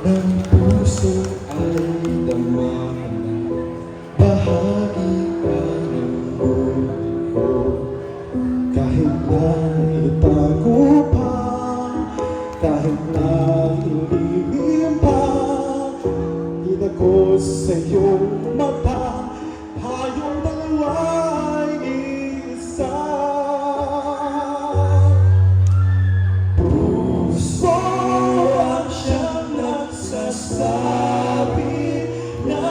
ng puso ay dama na bahagi ka ng buhay ko. Kahit na itago pa, kahit na ilihim pa, kita ko sa iyong mata, tayong dalawa'y isa. Puso ang siyang nagsasabi na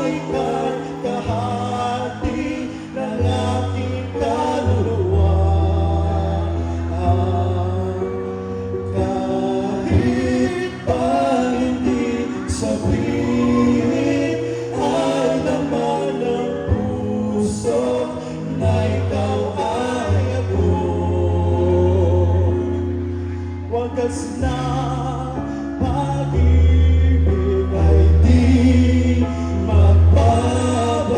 ika'y kahati ng aking kaluluwa. Kahit pa hindi sabihin, ay laman ng puso na ikaw ay ako. Wagas na pag-ibig ay di magbabago.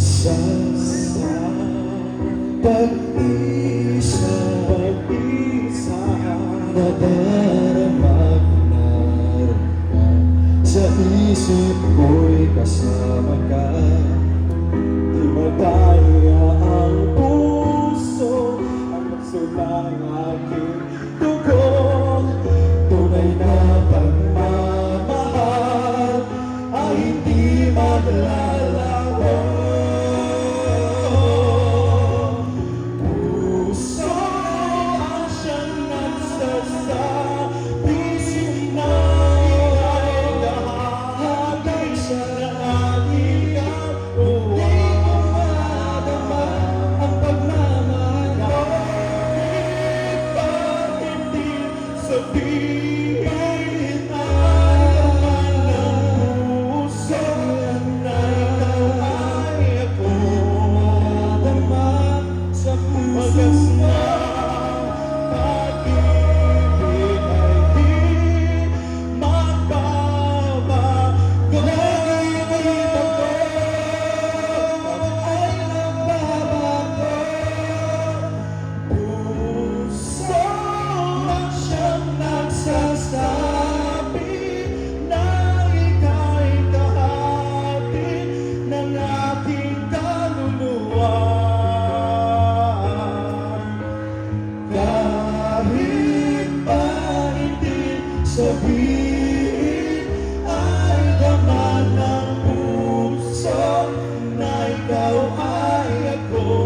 Sa pag-isa nadarama ka, sa isip ko'y kasama ka. Di madaya ang puso, ang nagsulang aking dugo. Tunay na pagmamahal ay hindi maglalaho. Puso ang siyang nagsasabi na ika'y kahati ng aking kaluluwa. Sabihin ay laman ng puso na ikaw ay ako. Wagas na pag-ibig ay di magbabago. Puso ang siyang nagsasabi na ika'y kahati ng aking kaluluwa. Kahit pa hindi sabihin, ay laman ng puso na ikaw ay ako.